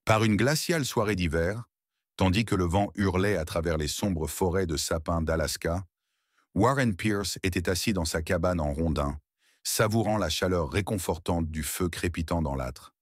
Par une glaciale soirée d'hiver, tandis que le vent hurlait à travers les sombres forêts de sapins d'Alaska, Warren Pierce était assis dans sa cabane en rondin, savourant la chaleur réconfortante du feu crépitant dans l'âtre.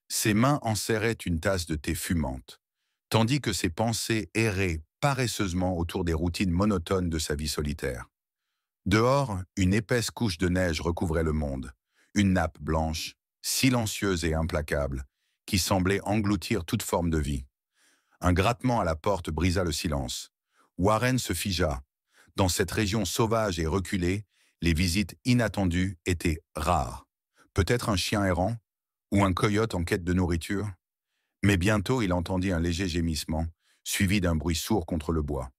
Ses mains enserraient une tasse de thé fumante, tandis que ses pensées erraient paresseusement autour des routines monotones de sa vie solitaire. Dehors, une épaisse couche de neige recouvrait le monde, une nappe blanche, silencieuse et implacable, qui semblait engloutir toute forme de vie. Un grattement à la porte brisa le silence. Warren se figea. Dans cette région sauvage et reculée, les visites inattendues étaient rares. Peut-être un chien errant ou un coyote en quête de nourriture. Mais bientôt il entendit un léger gémissement, suivi d'un bruit sourd contre le bois.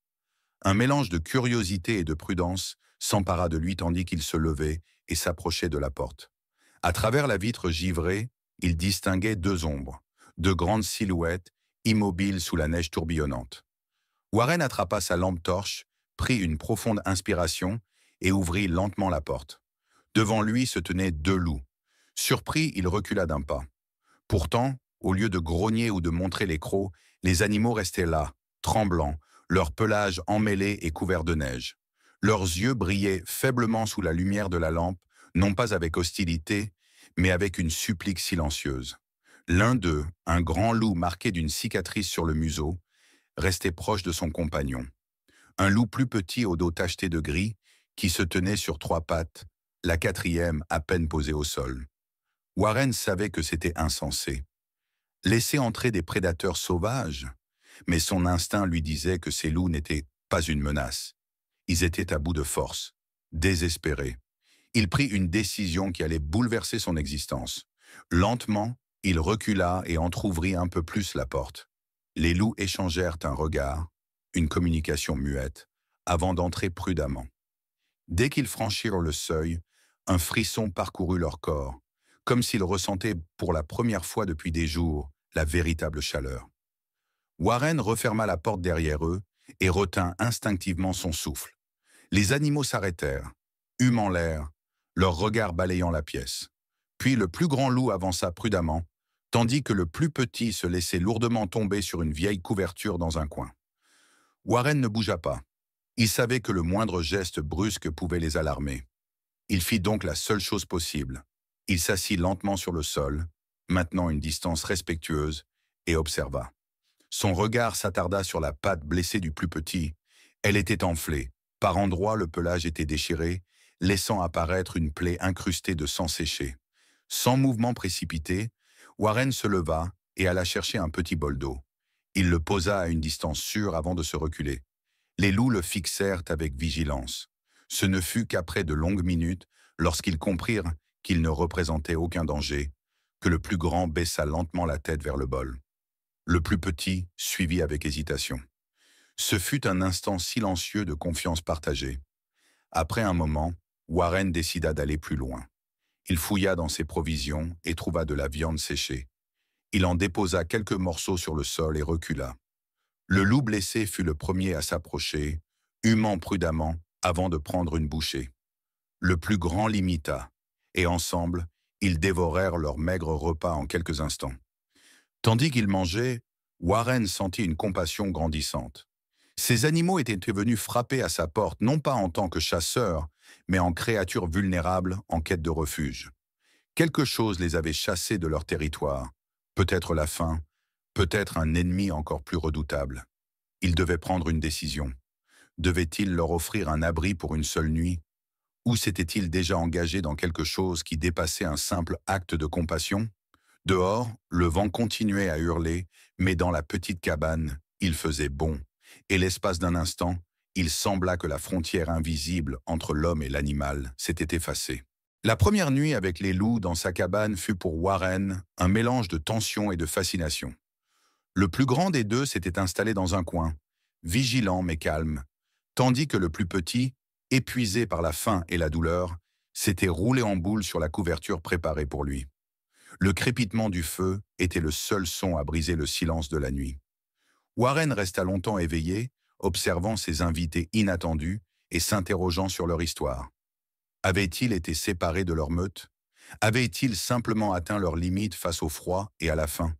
Un mélange de curiosité et de prudence s'empara de lui tandis qu'il se levait et s'approchait de la porte. À travers la vitre givrée, il distinguait deux ombres, deux grandes silhouettes, immobiles sous la neige tourbillonnante. Warren attrapa sa lampe torche, prit une profonde inspiration et ouvrit lentement la porte. Devant lui se tenaient deux loups. Surpris, il recula d'un pas. Pourtant, au lieu de grogner ou de montrer les crocs, les animaux restaient là, tremblants, leur pelage emmêlé et couvert de neige. Leurs yeux brillaient faiblement sous la lumière de la lampe, non pas avec hostilité, mais avec une supplique silencieuse. L'un d'eux, un grand loup marqué d'une cicatrice sur le museau, restait proche de son compagnon. Un loup plus petit au dos tacheté de gris, qui se tenait sur trois pattes, la quatrième à peine posée au sol. Warren savait que c'était insensé. Laisser entrer des prédateurs sauvages, mais son instinct lui disait que ces loups n'étaient pas une menace. Ils étaient à bout de force, désespérés. Il prit une décision qui allait bouleverser son existence. Lentement, il recula et entr'ouvrit un peu plus la porte. Les loups échangèrent un regard, une communication muette, avant d'entrer prudemment. Dès qu'ils franchirent le seuil, un frisson parcourut leur corps, comme s'ils ressentaient pour la première fois depuis des jours la véritable chaleur. Warren referma la porte derrière eux et retint instinctivement son souffle. Les animaux s'arrêtèrent, humant l'air, leur regard balayant la pièce. Puis le plus grand loup avança prudemment, tandis que le plus petit se laissait lourdement tomber sur une vieille couverture dans un coin. Warren ne bougea pas. Il savait que le moindre geste brusque pouvait les alarmer. Il fit donc la seule chose possible. Il s'assit lentement sur le sol, maintenant une distance respectueuse, et observa. Son regard s'attarda sur la patte blessée du plus petit. Elle était enflée. Par endroits, le pelage était déchiré, laissant apparaître une plaie incrustée de sang séché. Sans mouvement précipité, Warren se leva et alla chercher un petit bol d'eau. Il le posa à une distance sûre avant de se reculer. Les loups le fixèrent avec vigilance. Ce ne fut qu'après de longues minutes, lorsqu'ils comprirent qu'il ne représentait aucun danger, que le plus grand baissa lentement la tête vers le bol. Le plus petit suivit avec hésitation. Ce fut un instant silencieux de confiance partagée. Après un moment, Warren décida d'aller plus loin. Il fouilla dans ses provisions et trouva de la viande séchée. Il en déposa quelques morceaux sur le sol et recula. Le loup blessé fut le premier à s'approcher, humant prudemment avant de prendre une bouchée. Le plus grand l'imita, et ensemble, ils dévorèrent leur maigre repas en quelques instants. Tandis qu'ils mangeaient, Warren sentit une compassion grandissante. Ces animaux étaient venus frapper à sa porte, non pas en tant que chasseurs, mais en créatures vulnérables en quête de refuge. Quelque chose les avait chassés de leur territoire, peut-être la faim, peut-être un ennemi encore plus redoutable. Il devait prendre une décision. Devait-il leur offrir un abri pour une seule nuit? Ou s'était-il déjà engagé dans quelque chose qui dépassait un simple acte de compassion? Dehors, le vent continuait à hurler, mais dans la petite cabane, il faisait bon, et l'espace d'un instant, il sembla que la frontière invisible entre l'homme et l'animal s'était effacée. La première nuit avec les loups dans sa cabane fut pour Warren un mélange de tension et de fascination. Le plus grand des deux s'était installé dans un coin, vigilant mais calme, tandis que le plus petit, épuisé par la faim et la douleur, s'était roulé en boule sur la couverture préparée pour lui. Le crépitement du feu était le seul son à briser le silence de la nuit. Warren resta longtemps éveillé, observant ses invités inattendus et s'interrogeant sur leur histoire. Avaient-ils été séparés de leur meute? Avaient-ils simplement atteint leurs limites face au froid et à la faim?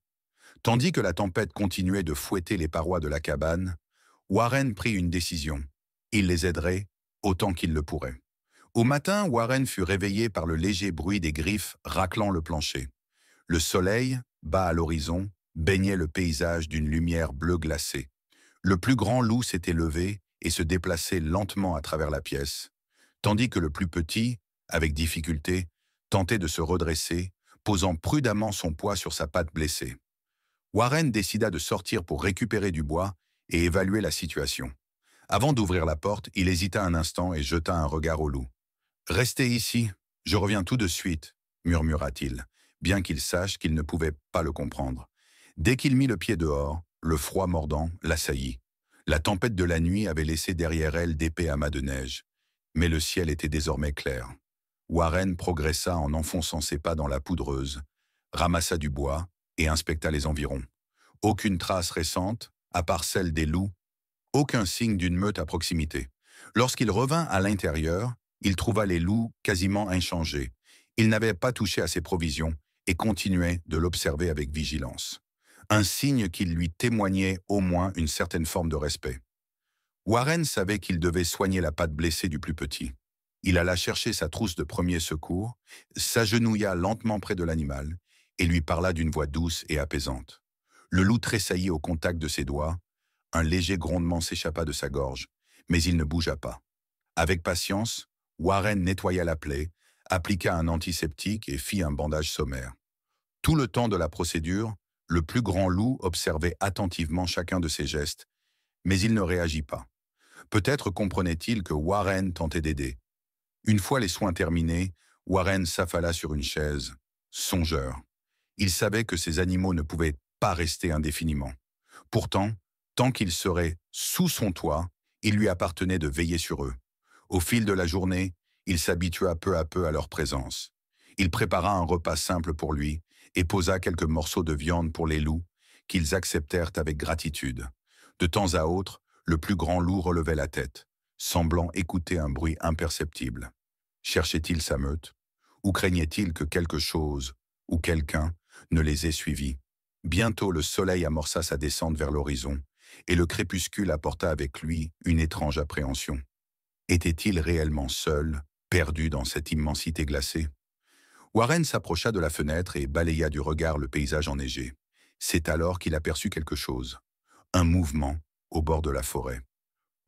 Tandis que la tempête continuait de fouetter les parois de la cabane, Warren prit une décision. Il les aiderait autant qu'il le pourrait. Au matin, Warren fut réveillé par le léger bruit des griffes raclant le plancher. Le soleil, bas à l'horizon, baignait le paysage d'une lumière bleue glacée. Le plus grand loup s'était levé et se déplaçait lentement à travers la pièce, tandis que le plus petit, avec difficulté, tentait de se redresser, posant prudemment son poids sur sa patte blessée. Warren décida de sortir pour récupérer du bois et évaluer la situation. Avant d'ouvrir la porte, il hésita un instant et jeta un regard au loup. « Restez ici, je reviens tout de suite », murmura-t-il, bien qu'il sache qu'il ne pouvait pas le comprendre. Dès qu'il mit le pied dehors, le froid mordant l'assaillit. La tempête de la nuit avait laissé derrière elle d'épais amas de neige, mais le ciel était désormais clair. Warren progressa en enfonçant ses pas dans la poudreuse, ramassa du bois et inspecta les environs. Aucune trace récente, à part celle des loups, aucun signe d'une meute à proximité. Lorsqu'il revint à l'intérieur, il trouva les loups quasiment inchangés. Il n'avait pas touché à ses provisions et continuait de l'observer avec vigilance. Un signe qui lui témoignait au moins une certaine forme de respect. Warren savait qu'il devait soigner la patte blessée du plus petit. Il alla chercher sa trousse de premier secours, s'agenouilla lentement près de l'animal et lui parla d'une voix douce et apaisante. Le loup tressaillit au contact de ses doigts, un léger grondement s'échappa de sa gorge, mais il ne bougea pas. Avec patience, Warren nettoya la plaie, appliqua un antiseptique et fit un bandage sommaire. Tout le temps de la procédure, le plus grand loup observait attentivement chacun de ses gestes, mais il ne réagit pas. Peut-être comprenait-il que Warren tentait d'aider. Une fois les soins terminés, Warren s'affala sur une chaise, songeur. Il savait que ces animaux ne pouvaient pas rester indéfiniment. Pourtant, tant qu'ils seraient sous son toit, il lui appartenait de veiller sur eux. Au fil de la journée, il s'habitua peu à peu à leur présence. Il prépara un repas simple pour lui et posa quelques morceaux de viande pour les loups, qu'ils acceptèrent avec gratitude. De temps à autre, le plus grand loup relevait la tête, semblant écouter un bruit imperceptible. Cherchait-il sa meute? Ou craignait-il que quelque chose, ou quelqu'un, ne les ait suivis? Bientôt le soleil amorça sa descente vers l'horizon, et le crépuscule apporta avec lui une étrange appréhension. Était-il réellement seul, perdu dans cette immensité glacée? Warren s'approcha de la fenêtre et balaya du regard le paysage enneigé. C'est alors qu'il aperçut quelque chose. Un mouvement au bord de la forêt.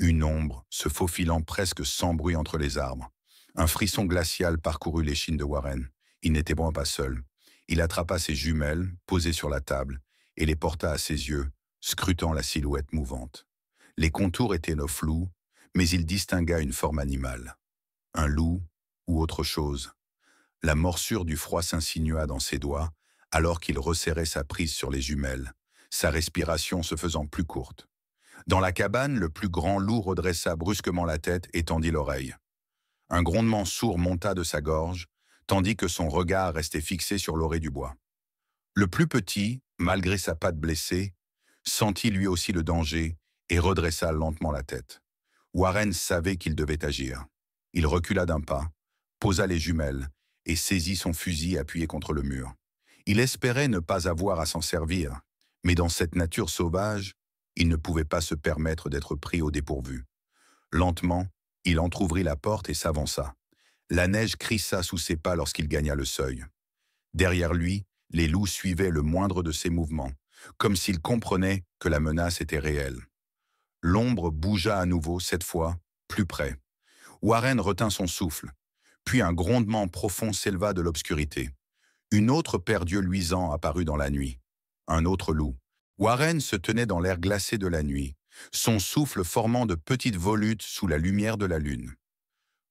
Une ombre se faufilant presque sans bruit entre les arbres. Un frisson glacial parcourut l'échine de Warren. Il n'était bon pas seul. Il attrapa ses jumelles, posées sur la table, et les porta à ses yeux, scrutant la silhouette mouvante. Les contours étaient flous, mais il distingua une forme animale. Un loup ou autre chose. La morsure du froid s'insinua dans ses doigts, alors qu'il resserrait sa prise sur les jumelles, sa respiration se faisant plus courte. Dans la cabane, le plus grand loup redressa brusquement la tête et tendit l'oreille. Un grondement sourd monta de sa gorge, tandis que son regard restait fixé sur l'orée du bois. Le plus petit, malgré sa patte blessée, sentit lui aussi le danger et redressa lentement la tête. Warren savait qu'il devait agir. Il recula d'un pas, posa les jumelles et saisit son fusil appuyé contre le mur. Il espérait ne pas avoir à s'en servir, mais dans cette nature sauvage, il ne pouvait pas se permettre d'être pris au dépourvu. Lentement, il entr'ouvrit la porte et s'avança. La neige crissa sous ses pas lorsqu'il gagna le seuil. Derrière lui, les loups suivaient le moindre de ses mouvements, comme s'ils comprenaient que la menace était réelle. L'ombre bougea à nouveau, cette fois, plus près. Warren retint son souffle, puis un grondement profond s'éleva de l'obscurité. Une autre paire d'yeux luisants apparut dans la nuit. Un autre loup. Warren se tenait dans l'air glacé de la nuit, son souffle formant de petites volutes sous la lumière de la lune.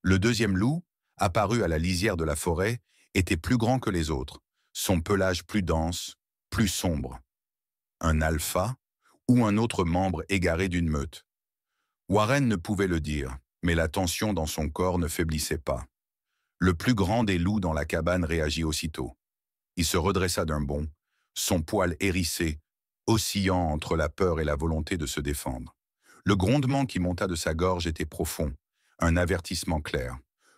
Le deuxième loup, apparu à la lisière de la forêt, était plus grand que les autres, son pelage plus dense, plus sombre. Un alpha ou un autre membre égaré d'une meute. Warren ne pouvait le dire, mais la tension dans son corps ne faiblissait pas. Le plus grand des loups dans la cabane réagit aussitôt. Il se redressa d'un bond, son poil hérissé, oscillant entre la peur et la volonté de se défendre. Le grondement qui monta de sa gorge était profond, un avertissement clair.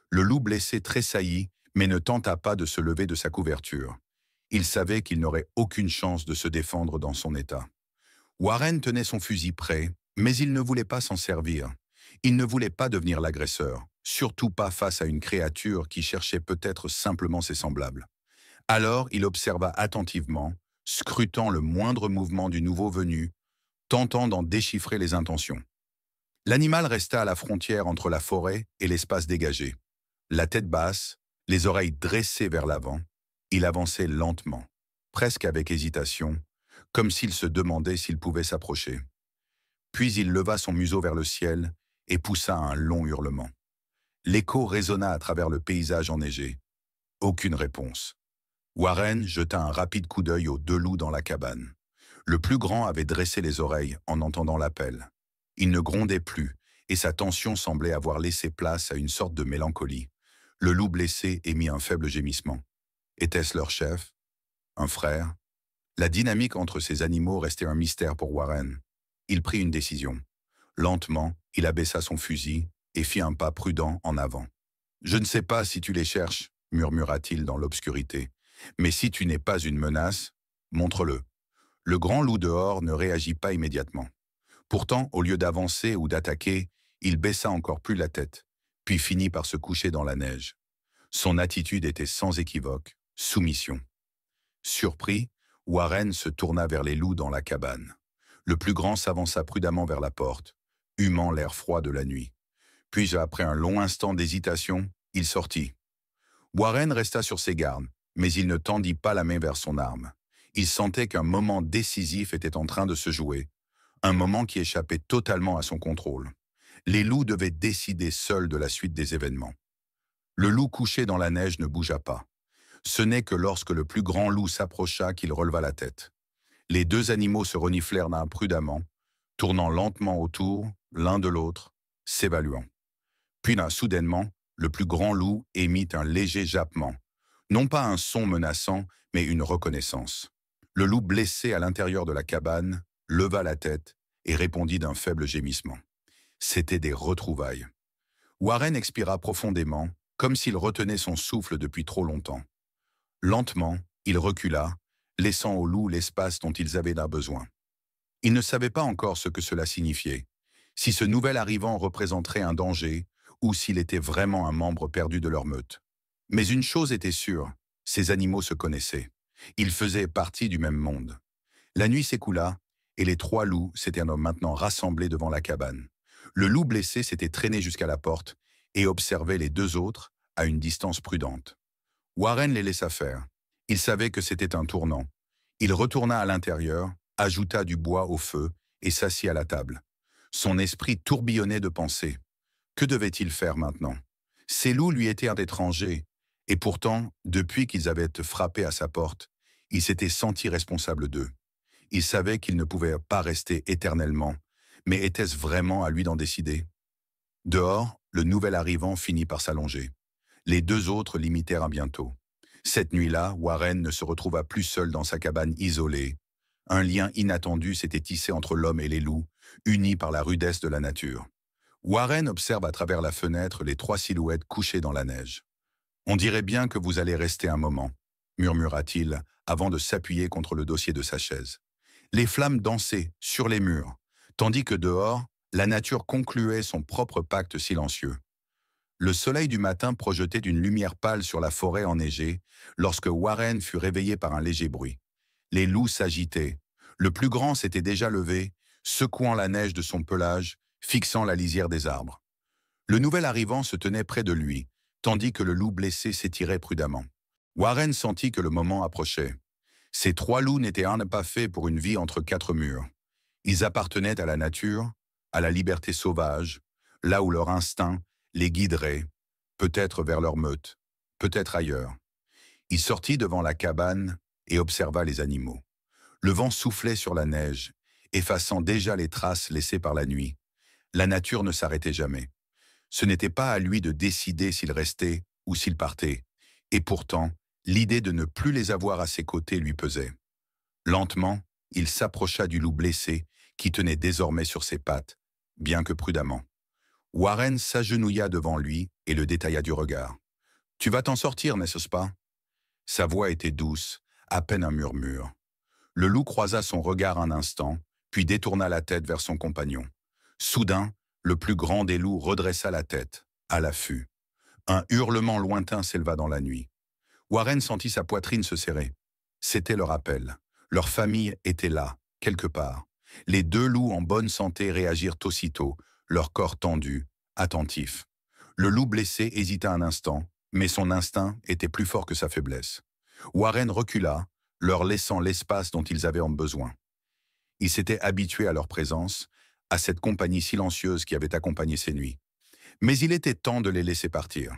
Le loup blessé tressaillit, mais ne tenta pas de se lever de sa couverture. Il savait qu'il n'aurait aucune chance de se défendre dans son état. Warren tenait son fusil prêt, mais il ne voulait pas s'en servir. Il ne voulait pas devenir l'agresseur, surtout pas face à une créature qui cherchait peut-être simplement ses semblables. Alors il observa attentivement, scrutant le moindre mouvement du nouveau venu, tentant d'en déchiffrer les intentions. L'animal resta à la frontière entre la forêt et l'espace dégagé. La tête basse, les oreilles dressées vers l'avant, il avançait lentement, presque avec hésitation, comme s'il se demandait s'il pouvait s'approcher. Puis il leva son museau vers le ciel et poussa un long hurlement. L'écho résonna à travers le paysage enneigé. Aucune réponse. Warren jeta un rapide coup d'œil aux deux loups dans la cabane. Le plus grand avait dressé les oreilles en entendant l'appel. Il ne grondait plus, et sa tension semblait avoir laissé place à une sorte de mélancolie. Le loup blessé émit un faible gémissement. Était-ce leur chef? Un frère? La dynamique entre ces animaux restait un mystère pour Warren. Il prit une décision. Lentement, il abaissa son fusil et fit un pas prudent en avant. « Je ne sais pas si tu les cherches, » murmura-t-il dans l'obscurité. « Mais si tu n'es pas une menace, montre-le. » Le grand loup dehors ne réagit pas immédiatement. Pourtant, au lieu d'avancer ou d'attaquer, il baissa encore plus la tête, puis finit par se coucher dans la neige. Son attitude était sans équivoque, soumission. Surpris, Warren se tourna vers les loups dans la cabane. Le plus grand s'avança prudemment vers la porte, humant l'air froid de la nuit. Puis, après un long instant d'hésitation, il sortit. Warren resta sur ses gardes, mais il ne tendit pas la main vers son arme. Il sentait qu'un moment décisif était en train de se jouer, un moment qui échappait totalement à son contrôle. Les loups devaient décider seuls de la suite des événements. Le loup couché dans la neige ne bougea pas. Ce n'est que lorsque le plus grand loup s'approcha qu'il releva la tête. Les deux animaux se reniflèrent prudemment, tournant lentement autour, l'un de l'autre, s'évaluant. Puis, soudainement, le plus grand loup émit un léger jappement. Non pas un son menaçant, mais une reconnaissance. Le loup blessé à l'intérieur de la cabane leva la tête et répondit d'un faible gémissement. C'étaient des retrouvailles. Warren expira profondément, comme s'il retenait son souffle depuis trop longtemps. Lentement, il recula, laissant aux loups l'espace dont ils avaient besoin. Il ne savait pas encore ce que cela signifiait, si ce nouvel arrivant représenterait un danger ou s'il était vraiment un membre perdu de leur meute. Mais une chose était sûre, ces animaux se connaissaient. Ils faisaient partie du même monde. La nuit s'écoula et les trois loups s'étaient maintenant rassemblés devant la cabane. Le loup blessé s'était traîné jusqu'à la porte et observait les deux autres à une distance prudente. Warren les laissa faire. Il savait que c'était un tournant. Il retourna à l'intérieur, ajouta du bois au feu et s'assit à la table. Son esprit tourbillonnait de pensées. Que devait-il faire maintenant? Ces loups lui étaient étrangers, et pourtant, depuis qu'ils avaient frappé à sa porte, il s'était senti responsable d'eux. Il savait qu'il ne pouvait pas rester éternellement, mais était-ce vraiment à lui d'en décider? Dehors, le nouvel arrivant finit par s'allonger. Les deux autres l'imitèrent bientôt. Cette nuit-là, Warren ne se retrouva plus seul dans sa cabane isolée. Un lien inattendu s'était tissé entre l'homme et les loups, unis par la rudesse de la nature. Warren observe à travers la fenêtre les trois silhouettes couchées dans la neige. « On dirait bien que vous allez rester un moment », murmura-t-il avant de s'appuyer contre le dossier de sa chaise. Les flammes dansaient sur les murs, tandis que dehors, la nature concluait son propre pacte silencieux. Le soleil du matin projetait une lumière pâle sur la forêt enneigée lorsque Warren fut réveillé par un léger bruit. Les loups s'agitaient. Le plus grand s'était déjà levé, secouant la neige de son pelage, fixant la lisière des arbres. Le nouvel arrivant se tenait près de lui, tandis que le loup blessé s'étirait prudemment. Warren sentit que le moment approchait. Ces trois loups n'étaient pas faits pour une vie entre quatre murs. Ils appartenaient à la nature, à la liberté sauvage, là où leur instinct les guiderait, peut-être vers leur meute, peut-être ailleurs. Il sortit devant la cabane et observa les animaux. Le vent soufflait sur la neige, effaçant déjà les traces laissées par la nuit. La nature ne s'arrêtait jamais. Ce n'était pas à lui de décider s'il restait ou s'il partait, et pourtant, l'idée de ne plus les avoir à ses côtés lui pesait. Lentement, il s'approcha du loup blessé qui tenait désormais sur ses pattes, bien que prudemment. Warren s'agenouilla devant lui et le détailla du regard. « Tu vas t'en sortir, n'est-ce pas ?» Sa voix était douce, À peine un murmure. Le loup croisa son regard un instant, puis détourna la tête vers son compagnon. Soudain, le plus grand des loups redressa la tête, à l'affût. Un hurlement lointain s'éleva dans la nuit. Warren sentit sa poitrine se serrer. C'était leur appel. Leur famille était là, quelque part. Les deux loups en bonne santé réagirent aussitôt, leur corps tendu, attentifs. Le loup blessé hésita un instant, mais son instinct était plus fort que sa faiblesse. Warren recula, leur laissant l'espace dont ils avaient besoin. Il s'était habitué à leur présence, à cette compagnie silencieuse qui avait accompagné ses nuits. Mais il était temps de les laisser partir.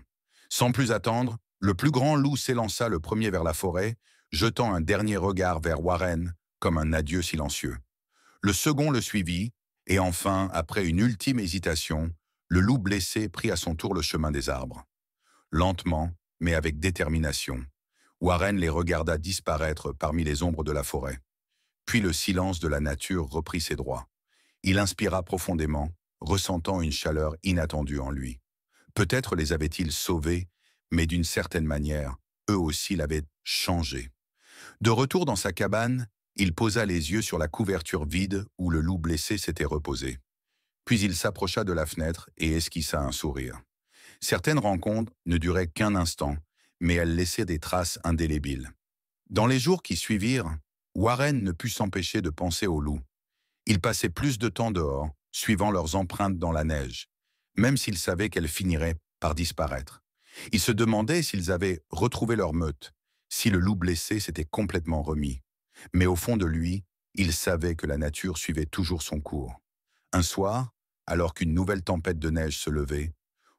Sans plus attendre, le plus grand loup s'élança le premier vers la forêt, jetant un dernier regard vers Warren comme un adieu silencieux. Le second le suivit, et enfin, après une ultime hésitation, le loup blessé prit à son tour le chemin des arbres. Lentement, mais avec détermination, Warren les regarda disparaître parmi les ombres de la forêt. Puis le silence de la nature reprit ses droits. Il inspira profondément, ressentant une chaleur inattendue en lui. Peut-être les avait-ils sauvés, mais d'une certaine manière, eux aussi l'avaient changé. De retour dans sa cabane, il posa les yeux sur la couverture vide où le loup blessé s'était reposé. Puis il s'approcha de la fenêtre et esquissa un sourire. Certaines rencontres ne duraient qu'un instant, mais elles laissaient des traces indélébiles. Dans les jours qui suivirent, Warren ne put s'empêcher de penser au loup. Il passait plus de temps dehors, suivant leurs empreintes dans la neige, même s'il savait qu'elles finiraient par disparaître. Il se demandait s'ils avaient retrouvé leur meute, si le loup blessé s'était complètement remis. Mais au fond de lui, il savait que la nature suivait toujours son cours. Un soir, alors qu'une nouvelle tempête de neige se levait,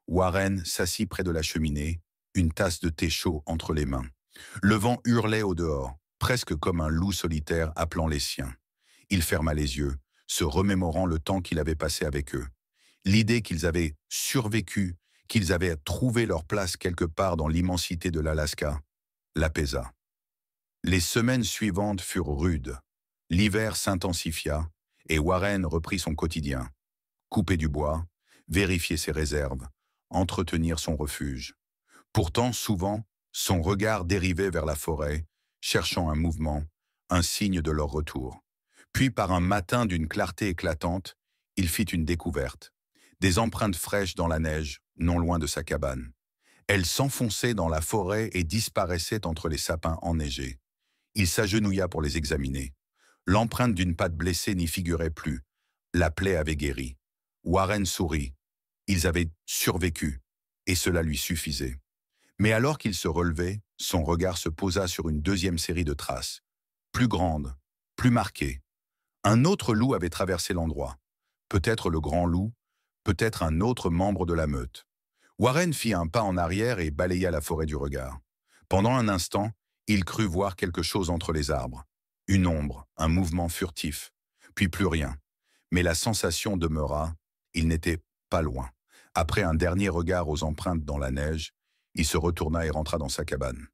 Warren s'assit près de la cheminée, une tasse de thé chaud entre les mains. Le vent hurlait au dehors, presque comme un loup solitaire appelant les siens. Il ferma les yeux, se remémorant le temps qu'il avait passé avec eux. L'idée qu'ils avaient survécu, qu'ils avaient trouvé leur place quelque part dans l'immensité de l'Alaska, l'apaisa. Les semaines suivantes furent rudes. L'hiver s'intensifia et Warren reprit son quotidien. Couper du bois, vérifier ses réserves, entretenir son refuge. Pourtant, souvent, son regard dérivait vers la forêt, cherchant un mouvement, un signe de leur retour. Puis, par un matin d'une clarté éclatante, il fit une découverte. Des empreintes fraîches dans la neige, non loin de sa cabane. Elles s'enfonçaient dans la forêt et disparaissaient entre les sapins enneigés. Il s'agenouilla pour les examiner. L'empreinte d'une patte blessée n'y figurait plus. La plaie avait guéri. Warren sourit. Ils avaient survécu, et cela lui suffisait. Mais alors qu'il se relevait, son regard se posa sur une deuxième série de traces, plus grande, plus marquée. Un autre loup avait traversé l'endroit. Peut-être le grand loup, peut-être un autre membre de la meute. Warren fit un pas en arrière et balaya la forêt du regard. Pendant un instant, il crut voir quelque chose entre les arbres. Une ombre, un mouvement furtif, puis plus rien. Mais la sensation demeura, il n'était pas loin. Après un dernier regard aux empreintes dans la neige, il se retourna et rentra dans sa cabane.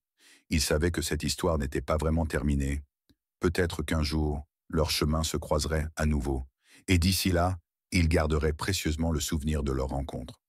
Il savait que cette histoire n'était pas vraiment terminée. Peut-être qu'un jour, leurs chemins se croiseraient à nouveau. Et d'ici là, il garderait précieusement le souvenir de leur rencontre.